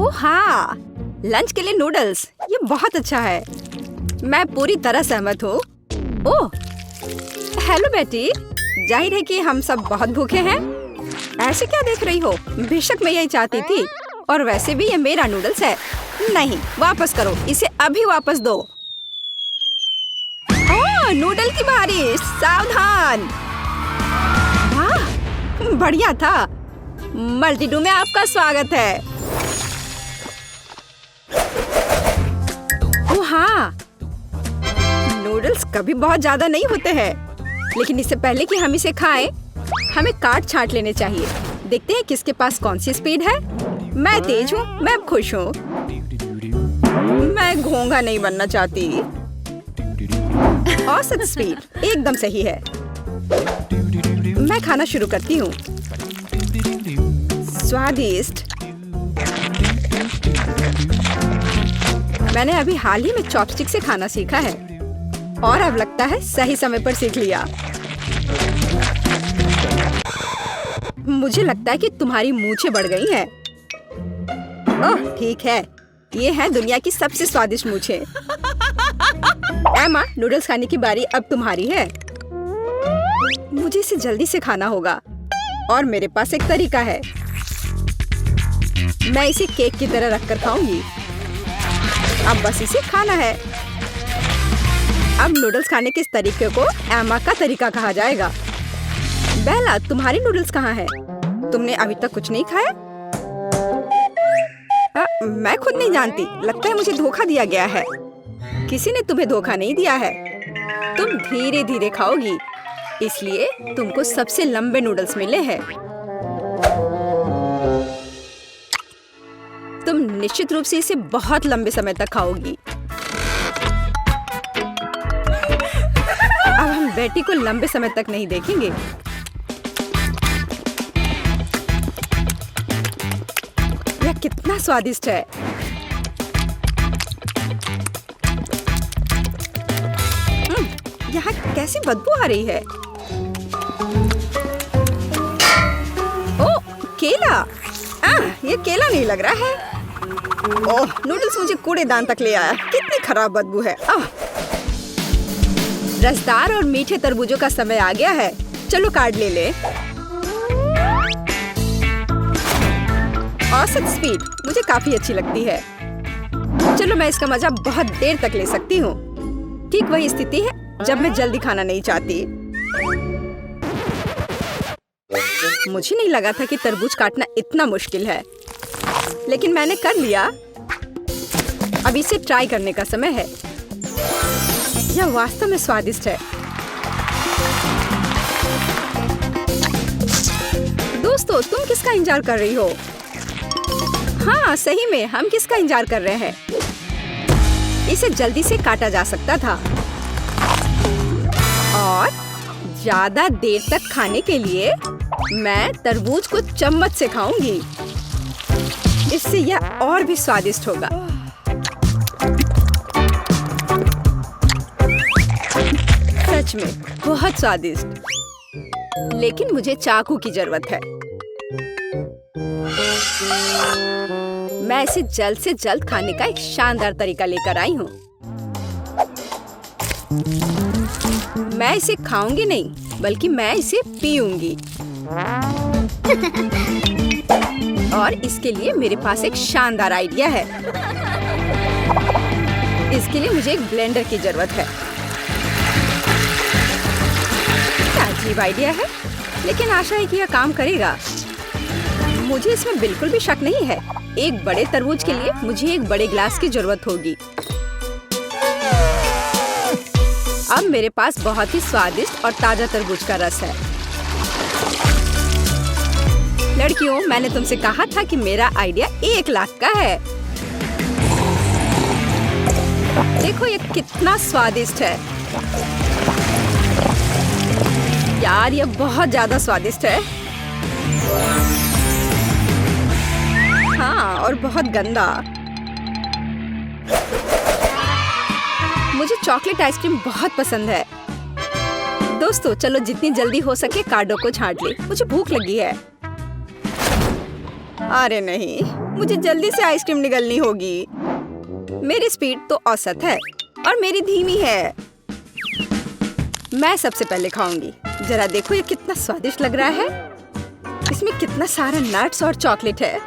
ओह हाँ, लंच के लिए नूडल्स, ये बहुत अच्छा है। मैं पूरी तरह सहमत हूँ। ओह, हेलो बेटी। जाहिर है कि हम सब बहुत भूखे हैं। ऐसे क्या देख रही हो? बेशक मैं यही चाहती थी। और वैसे भी ये मेरा नूडल्स है। नहीं, वापस करो, इसे अभी वापस दो। ओह, नूडल की बारिश, सावधान। वाह, बढ़िया था। मल्टीडू में आपका स्वागत है। ओह हाँ, नूडल्स कभी बहुत ज्यादा नहीं होते हैं, लेकिन इससे पहले कि हम इसे खाएं, हमें काट छांट लेने चाहिए। देखते हैं किसके पास कौन सी स्पीड है। मैं तेज हूँ, मैं खुश हूँ। मैं घोंघा नहीं बनना चाहती। औसत स्पीड एकदम सही है। मैं खाना शुरू करती हूँ। स्वादिष्ट। मैंने अभी हाल ही में चॉपस्टिक से खाना सीखा है और अब लगता है सही समय पर सीख लिया। मुझे लगता है कि तुम्हारी मूंछें बढ़ गई हैं। ओह ठीक है, ये है दुनिया की सबसे स्वादिष्ट मूंछें। एमा, नूडल्स खाने की बारी अब तुम्हारी है। मुझे इसे जल्दी से खाना होगा और मेरे पास एक तरीका है। मैं इसे केक की तरह रखकर खाऊंगी। अब बस इसे खाना है। अब नूडल्स खाने के इस तरीके को एमा का तरीका कहा जाएगा। बेला, तुम्हारी नूडल्स कहाँ है? तुमने अभी तक कुछ नहीं खाया? मैं खुद नहीं जानती। लगता है मुझे धोखा दिया गया है। किसी ने तुम्हें धोखा नहीं दिया है। तुम धीरे धीरे खाओगी, इसलिए तुमको सबसे लंबे नूडल्स मिले हैं। तुम निश्चित रूप से इसे बहुत लंबे समय तक खाओगी। अब हम बेटी को लंबे समय तक नहीं देखेंगे। यह कितना स्वादिष्ट है। यहाँ कैसी बदबू आ रही है। ओह, केला। ये केला नहीं लग रहा है। ओह, नूडल्स मुझे कूड़ेदान तक ले आया। कितनी खराब बदबू है। रसदार और मीठे तरबूजों का समय आ गया है। चलो कार्ड ले ले। औसत स्पीड मुझे काफी अच्छी लगती है। चलो मैं इसका मजा बहुत देर तक ले सकती हूँ। ठीक वही स्थिति है जब मैं जल्दी खाना नहीं चाहती। मुझे नहीं लगा था कि तरबूज काटना इतना मुश्किल है, लेकिन मैंने कर लिया। अब इसे ट्राई करने का समय है। यह वास्तव में स्वादिष्ट है। दोस्तों, तुम किसका इंतजार कर रही हो? हाँ, सही में हम किसका इंतजार कर रहे हैं? इसे जल्दी से काटा जा सकता था और ज्यादा देर तक खाने के लिए मैं तरबूज को चम्मच से खाऊंगी। इससे यह और भी स्वादिष्ट होगा। सच में बहुत स्वादिष्ट। लेकिन मुझे चाकू की जरूरत है। मैं इसे जल्द से जल्द खाने का एक शानदार तरीका लेकर आई हूँ। मैं इसे खाऊंगी नहीं, बल्कि मैं इसे पीऊंगी। और इसके लिए मेरे पास एक शानदार आइडिया है। इसके लिए मुझे एक ब्लेंडर की जरूरत है। क्या अजीब आइडिया है, लेकिन आशा है कि यह काम करेगा। मुझे इसमें बिल्कुल भी शक नहीं है। एक बड़े तरबूज के लिए मुझे एक बड़े ग्लास की जरूरत होगी। अब मेरे पास बहुत ही स्वादिष्ट और ताजा तरबूज का रस है। लड़कियों, मैंने तुमसे कहा था कि मेरा आइडिया 1 लाख का है। देखो ये कितना स्वादिष्ट है। यार, ये बहुत ज्यादा स्वादिष्ट है। हाँ, और बहुत गंदा। मुझे चॉकलेट आइसक्रीम बहुत पसंद है। दोस्तों, चलो जितनी जल्दी हो सके कार्डों को छांट ले। मुझे भूख लगी है। अरे नहीं, मुझे जल्दी से आइसक्रीम निगलनी होगी। मेरी स्पीड तो औसत है और मेरी धीमी है। मैं सबसे पहले खाऊंगी। जरा देखो ये कितना स्वादिष्ट लग रहा है। इसमें कितना सारा नट्स और चॉकलेट है।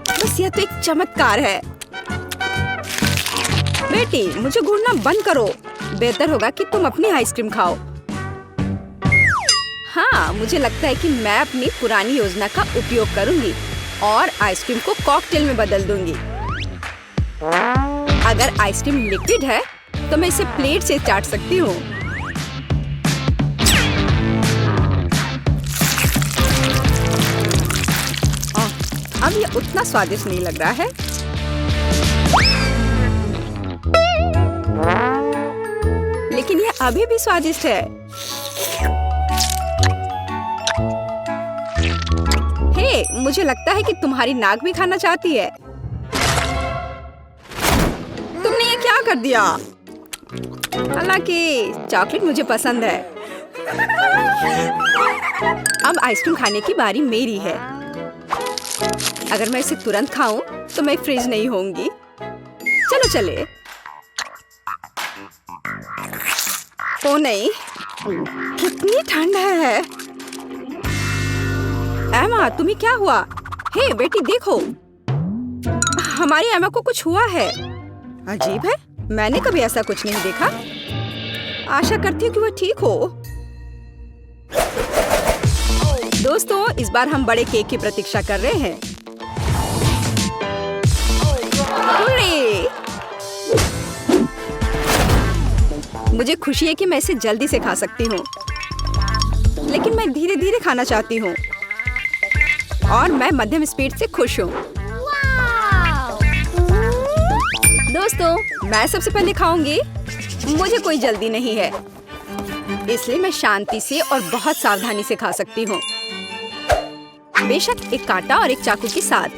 बस यह तो एक चमत्कार है। बेटी, मुझे घूरना बंद करो। बेहतर होगा कि तुम अपनी आइसक्रीम खाओ। हाँ, मुझे लगता है कि मैं अपनी पुरानी योजना का उपयोग करूंगी और आइसक्रीम को कॉकटेल में बदल दूंगी। अगर आइसक्रीम लिक्विड है तो मैं इसे प्लेट से चाट सकती हूँ। अब ये उतना स्वादिष्ट नहीं लग रहा है। लेकिन ये अभी भी स्वादिष्ट है। हे, मुझे लगता है कि तुम्हारी नाक भी खाना चाहती है। तुमने ये क्या कर दिया? हालांकि चॉकलेट मुझे पसंद है। अब आइसक्रीम खाने की बारी मेरी है। अगर मैं इसे तुरंत खाऊं तो मैं फ्रीज नहीं होंगी। चलो चले। ओ नहीं, कितनी ठंड है। एमा, तुम्हें क्या हुआ? हे बेटी, देखो, हमारी एमा को कुछ हुआ है। अजीब है, मैंने कभी ऐसा कुछ नहीं देखा। आशा करती हूँ कि वो ठीक हो। दोस्तों, इस बार हम बड़े केक की प्रतीक्षा कर रहे हैं। मुझे खुशी है कि मैं इसे जल्दी से खा सकती हूँ, लेकिन मैं धीरे धीरे खाना चाहती हूँ और मैं मध्यम स्पीड से खुश हूँ। दोस्तों, मैं सबसे पहले खाऊंगी। मुझे कोई जल्दी नहीं है, इसलिए मैं शांति से और बहुत सावधानी से खा सकती हूँ। बेशक एक कांटा और एक चाकू के साथ।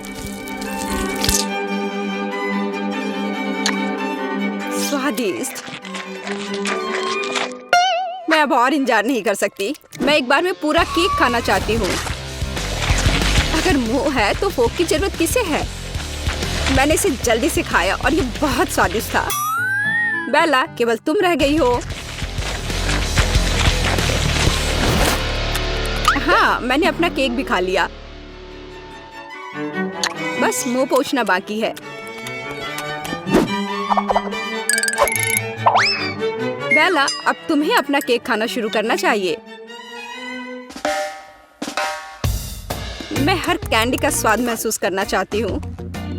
स्वादिष्ट। मैं अब और इंतजार नहीं कर सकती। मैं एक बार में पूरा केक खाना चाहती हूँ। अगर मुंह है तो फोक की जरूरत किसे है? मैंने इसे जल्दी से खाया और ये बहुत स्वादिष्ट था। बेला, केवल तुम रह गई हो। हाँ, मैंने अपना केक भी खा लिया। बस मुंह पोंछना बाकी है। बेला, अब तुम्हें अपना केक खाना शुरू करना चाहिए। मैं हर कैंडी का स्वाद महसूस करना चाहती हूँ,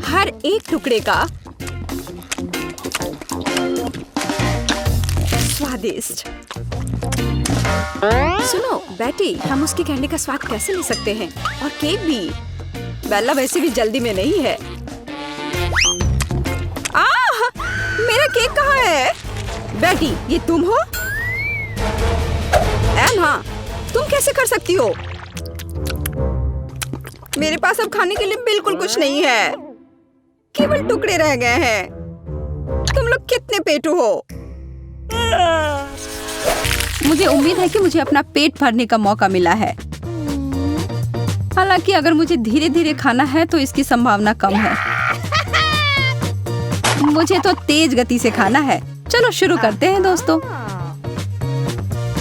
हर एक टुकड़े का। स्वादिष्ट। सुनो बेटी, हम उसकी कैंडी का स्वाद कैसे ले सकते हैं? और केक भी। बेला वैसे भी जल्दी में नहीं है। मेरा केक कहाँ है? बेटी, ये तुम हो? एमा, तुम कैसे कर सकती हो? मेरे पास अब खाने के लिए बिल्कुल कुछ नहीं है। केवल टुकड़े रह गए हैं। तुम लोग कितने पेटू हो? मुझे उम्मीद है कि मुझे अपना पेट भरने का मौका मिला है। हालांकि अगर मुझे धीरे धीरे खाना है तो इसकी संभावना कम है। मुझे तो तेज गति से खाना है। चलो शुरू करते हैं दोस्तों।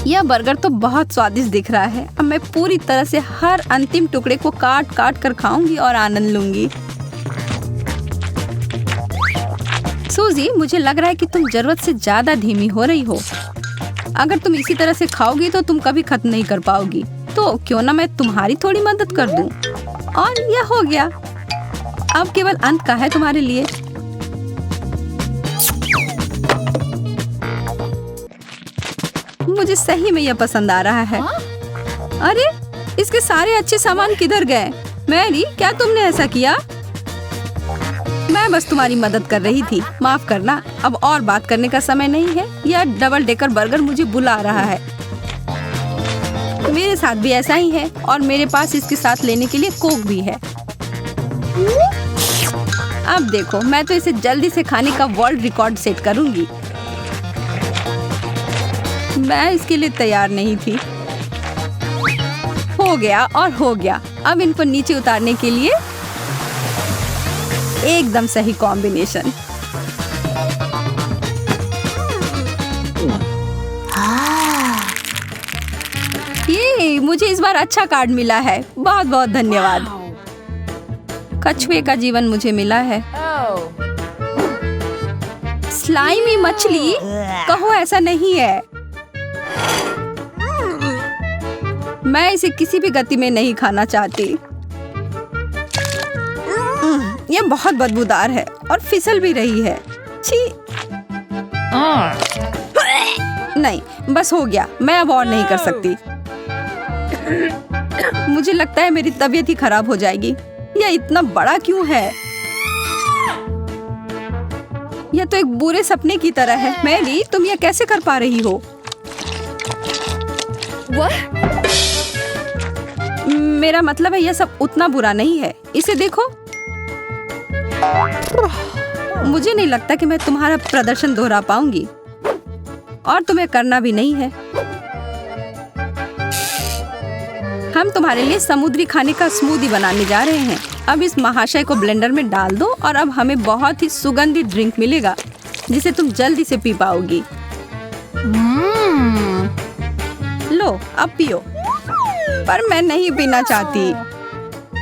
यह बर्गर तो बहुत स्वादिष्ट दिख रहा है। अब मैं पूरी तरह से हर अंतिम टुकड़े को काट काट कर खाऊंगी और आनंद लूंगी। सूजी, मुझे लग रहा है कि तुम जरूरत से ज्यादा धीमी हो रही हो। अगर तुम इसी तरह से खाओगी तो तुम कभी खत्म नहीं कर पाओगी। तो क्यों ना मैं तुम्हारी थोड़ी मदद कर दूं। और यह हो गया। अब केवल अंत का है तुम्हारे लिए। मुझे सही में यह पसंद आ रहा है। अरे, इसके सारे अच्छे सामान किधर गए? मैरी, क्या तुमने ऐसा किया? मैं बस तुम्हारी मदद कर रही थी। माफ करना, अब और बात करने का समय नहीं है। यह डबल डेकर बर्गर मुझे बुला रहा है। मेरे साथ भी ऐसा ही है और मेरे पास इसके साथ लेने के लिए कोक भी है। अब देखो, मैं तो इसे जल्दी से खाने का वर्ल्ड रिकॉर्ड सेट करूंगी। मैं इसके लिए तैयार नहीं थी। हो हो गया और हो गया। अब इनको नीचे उतारने के लिए एकदम सही कॉम्बिनेशन। ये मुझे इस बार अच्छा कार्ड मिला है, बहुत बहुत धन्यवाद। कछुए का जीवन मुझे मिला है। स्लाइमी मछली, कहो ऐसा नहीं है। मैं इसे किसी भी गति में नहीं खाना चाहती। यह बहुत बदबूदार है और फिसल भी रही है। छी। नहीं, बस हो गया, मैं अब और नहीं कर सकती। मुझे लगता है मेरी तबीयत ही खराब हो जाएगी। यह इतना बड़ा क्यों है? यह तो एक बुरे सपने की तरह है। मैरी, तुम यह कैसे कर पा रही हो? मेरा मतलब है यह सब उतना बुरा नहीं है। इसे देखो। मुझे नहीं लगता कि मैं तुम्हारा प्रदर्शन दोहरा पाऊंगी और तुम्हें करना भी नहीं है। हम तुम्हारे लिए समुद्री खाने का स्मूदी बनाने जा रहे हैं। अब इस महाशय को ब्लेंडर में डाल दो और अब हमें बहुत ही सुगंधित ड्रिंक मिलेगा जिसे तुम जल्दी से पी पाओगी। लो, अब पियो। पर मैं नहीं पीना चाहती।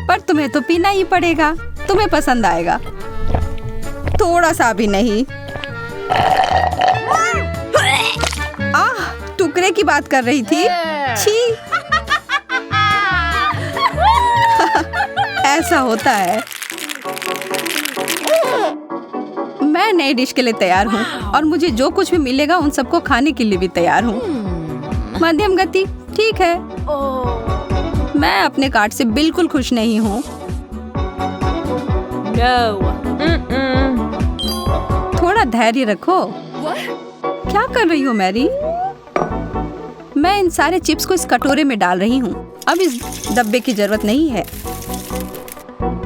पर तुम्हें तो पीना ही पड़ेगा। तुम्हें पसंद आएगा। थोड़ा सा भी नहीं। आह, टुकड़े की बात कर रही थी। छी। ऐसा होता है। मैं नई डिश के लिए तैयार हूँ और मुझे जो कुछ भी मिलेगा उन सबको खाने के लिए भी तैयार हूँ। मध्यम गति, ठीक है। मैं अपने कार्ड से बिल्कुल खुश नहीं हूँ। थोड़ा धैर्य रखो। क्या कर रही हो मैरी? मैं इन सारे चिप्स को इस कटोरे में डाल रही हूँ। अब इस डब्बे की जरूरत नहीं है।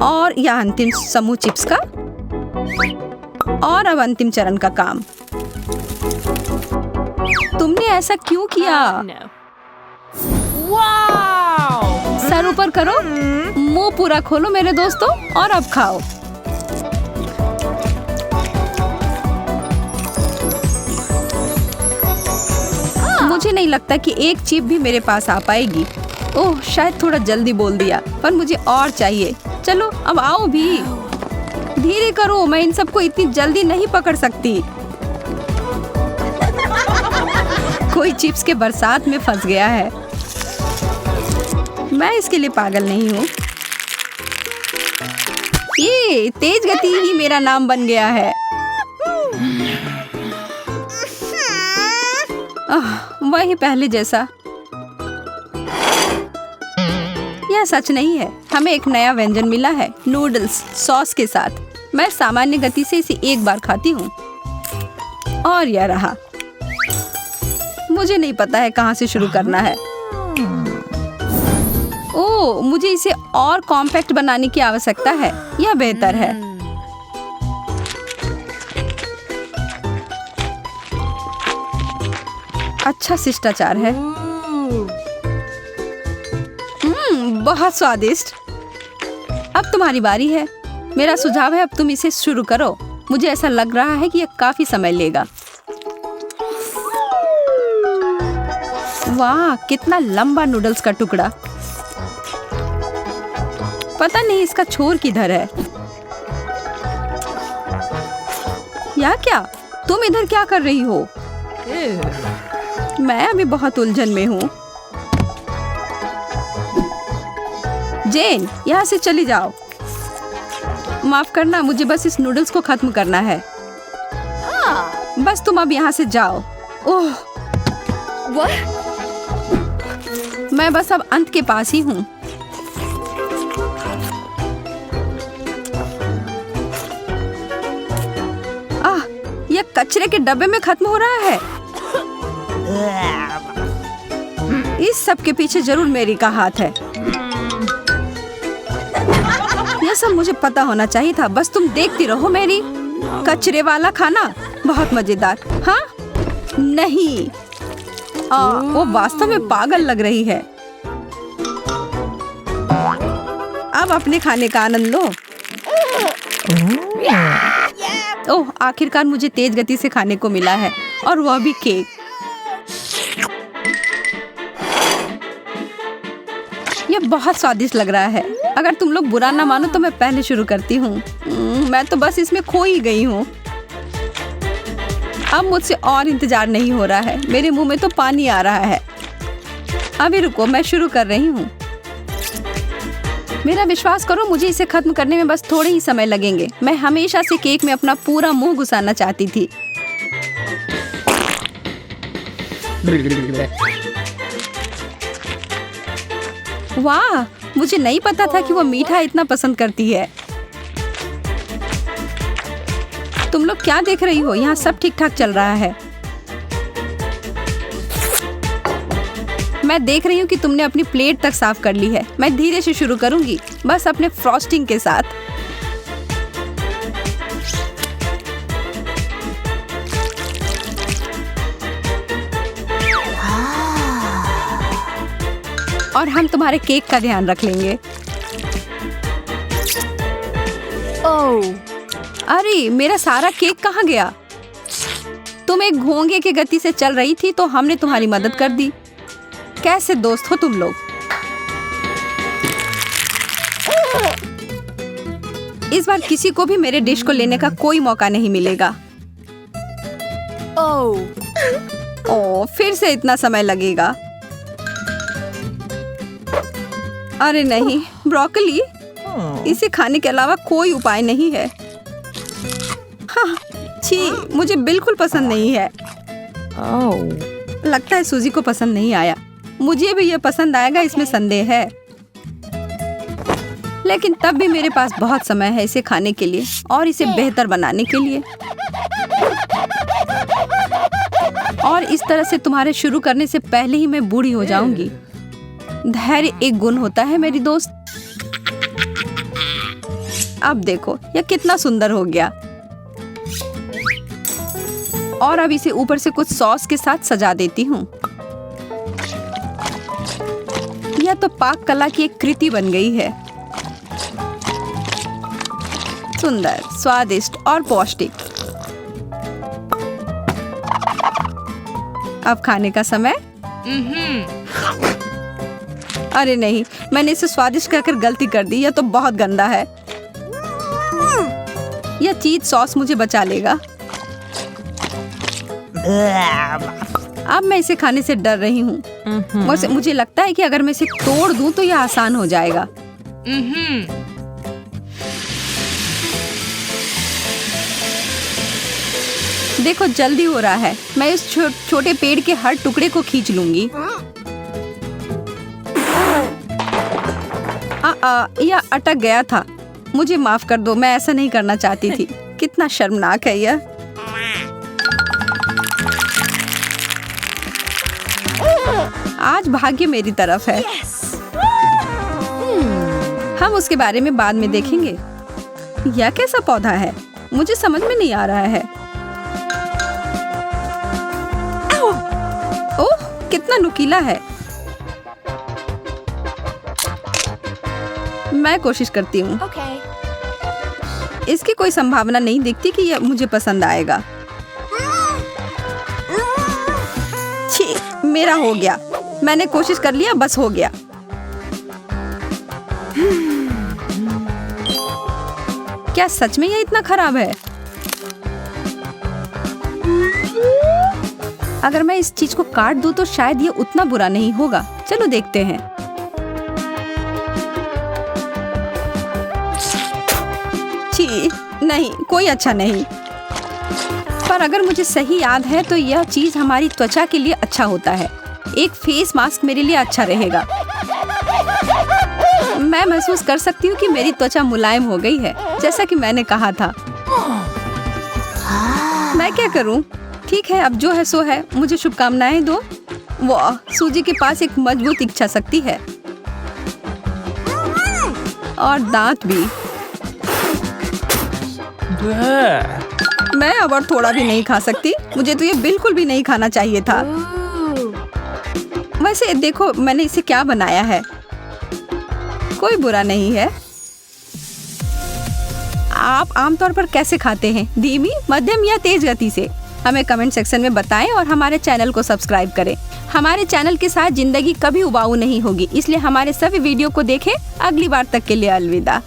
और यह अंतिम समूह चिप्स का। और अब अंतिम चरण का काम। तुमने ऐसा क्यों किया? सर ऊपर करो, मुंह पूरा खोलो मेरे दोस्तों, और अब खाओ। मुझे नहीं लगता कि एक चिप भी मेरे पास आ पाएगी। ओह, शायद थोड़ा जल्दी बोल दिया, पर मुझे और चाहिए। चलो अब आओ भी। धीरे करो, मैं इन सबको इतनी जल्दी नहीं पकड़ सकती। कोई चिप्स के बरसात में फंस गया है। मैं इसके लिए पागल नहीं हूँ। ये तेज गति ही मेरा नाम बन गया है। वही पहले जैसा। यह सच नहीं है। हमें एक नया व्यंजन मिला है, नूडल्स सॉस के साथ। मैं सामान्य गति से इसे एक बार खाती हूँ और यह रहा। मुझे नहीं पता है कहाँ से शुरू करना है। ओह, मुझे इसे और कॉम्पैक्ट बनाने की आवश्यकता है। यह बेहतर है। अच्छा शिष्टाचार है। बहुत स्वादिष्ट। अब तुम्हारी बारी है। मेरा सुझाव है अब तुम इसे शुरू करो। मुझे ऐसा लग रहा है कि यह काफी समय लेगा। वाह, कितना लंबा नूडल्स का टुकड़ा। पता नहीं इसका छोर किधर है। या क्या? तुम इधर क्या कर रही हो? मैं अभी बहुत उलझन में हूँ। जेन, यहाँ से चली जाओ। माफ करना, मुझे बस इस नूडल्स को खत्म करना है। बस तुम अब यहाँ से जाओ। ओह, मैं बस अब अंत के पास ही हूँ। यह कचरे के डब्बे में खत्म हो रहा है। इस सब के पीछे जरूर मेरी का हाथ है। यह सब मुझे पता होना चाहिए था। बस तुम देखती रहो मेरी। कचरे वाला खाना बहुत मजेदार। हाँ? नहीं, वो वास्तव में पागल लग रही है। अब अपने खाने का आनंद लो। ओह, आखिरकार मुझे तेज गति से खाने को मिला है, और वह भी केक। यह बहुत स्वादिष्ट लग रहा है। अगर तुम लोग बुरा ना मानो तो मैं पहले शुरू करती हूँ। मैं तो बस इसमें खो ही गई हूँ। अब मुझसे और इंतजार नहीं हो रहा है। मेरे मुंह में तो पानी आ रहा है। अभी रुको, मैं शुरू कर रही हूँ। मेरा विश्वास करो, मुझे इसे खत्म करने में बस थोड़े ही समय लगेंगे। मैं हमेशा से केक में अपना पूरा मुंह घुसाना चाहती थी। वाह, मुझे नहीं पता था कि वो मीठा इतना पसंद करती है। तुम लोग क्या देख रही हो? यहाँ सब ठीक ठाक चल रहा है। मैं देख रही हूँ कि तुमने अपनी प्लेट तक साफ कर ली है। मैं धीरे से शुरू करूंगी, बस अपने फ्रॉस्टिंग के साथ। और हम तुम्हारे केक का ध्यान रख लेंगे। ओह, अरे मेरा सारा केक कहाँ गया? तुम एक घोंघे की गति से चल रही थी तो हमने तुम्हारी मदद कर दी। कैसे दोस्त हो तुम लोग? इस बार किसी को भी मेरे डिश को लेने का कोई मौका नहीं मिलेगा। ओह, फिर से इतना समय लगेगा। अरे नहीं, ब्रोकली, इसे खाने के अलावा कोई उपाय नहीं है। हाँ, छी, मुझे बिल्कुल पसंद नहीं है। लगता है सूजी को पसंद नहीं आया। मुझे भी यह पसंद आएगा, इसमें संदेह है। लेकिन तब भी मेरे पास बहुत समय है इसे खाने के लिए और इसे बेहतर बनाने के लिए। और इस तरह से तुम्हारे शुरू करने से पहले ही मैं बूढ़ी हो जाऊंगी। धैर्य एक गुण होता है मेरी दोस्त। अब देखो, यह कितना सुंदर हो गया। और अब इसे ऊपर से कुछ सॉस के साथ सजा देती हूँ। यह तो पाक कला की एक कृति बन गई है। सुंदर, स्वादिष्ट और पौष्टिक। अब खाने का समय। अरे नहीं, मैंने इसे स्वादिष्ट कहकर गलती कर दी। यह तो बहुत गंदा है। यह चीज सॉस मुझे बचा लेगा। अब मैं इसे खाने से डर रही हूँ। मुझे लगता है कि अगर मैं इसे तोड़ दूं तो यह आसान हो जाएगा। देखो, जल्दी हो रहा है। मैं इस छोटे पेड़ के हर टुकड़े को खींच लूंगी। यह अटक गया था। मुझे माफ कर दो, मैं ऐसा नहीं करना चाहती थी। कितना शर्मनाक है यह। आज भाग्य मेरी तरफ है। हम उसके बारे में बाद में देखेंगे। यह कैसा पौधा है? मुझे समझ में नहीं आ रहा है। ओह, कितना नुकीला है। मैं कोशिश करती हूँ। इसकी कोई संभावना नहीं दिखती कि यह मुझे पसंद आएगा। छी, मेरा हो गया। मैंने कोशिश कर लिया, बस हो गया। क्या सच में यह इतना खराब है? अगर मैं इस चीज को काट दूं तो शायद ये उतना बुरा नहीं होगा। चलो देखते हैं। छी, नहीं, कोई अच्छा नहीं। पर अगर मुझे सही याद है तो यह चीज हमारी त्वचा के लिए अच्छा होता है। एक फेस मास्क मेरे लिए अच्छा रहेगा। मैं महसूस कर सकती हूँ कि मेरी त्वचा मुलायम हो गई है, जैसा कि मैंने कहा था। मैं क्या करूँ? ठीक है, अब जो है सो है। मुझे शुभकामनाएं दो। वाह, सूजी के पास एक मजबूत इच्छा शक्ति है और दांत भी। मैं अब और थोड़ा भी नहीं खा सकती। मुझे तो ये बिल्कुल भी नहीं खाना चाहिए था। वैसे देखो, मैंने इसे क्या बनाया है। कोई बुरा नहीं है। आप आमतौर पर कैसे खाते हैं, धीमी, मध्यम या तेज गति से? हमें कमेंट सेक्शन में बताएं और हमारे चैनल को सब्सक्राइब करें। हमारे चैनल के साथ जिंदगी कभी उबाऊ नहीं होगी, इसलिए हमारे सभी वीडियो को देखें। अगली बार तक के लिए अलविदा।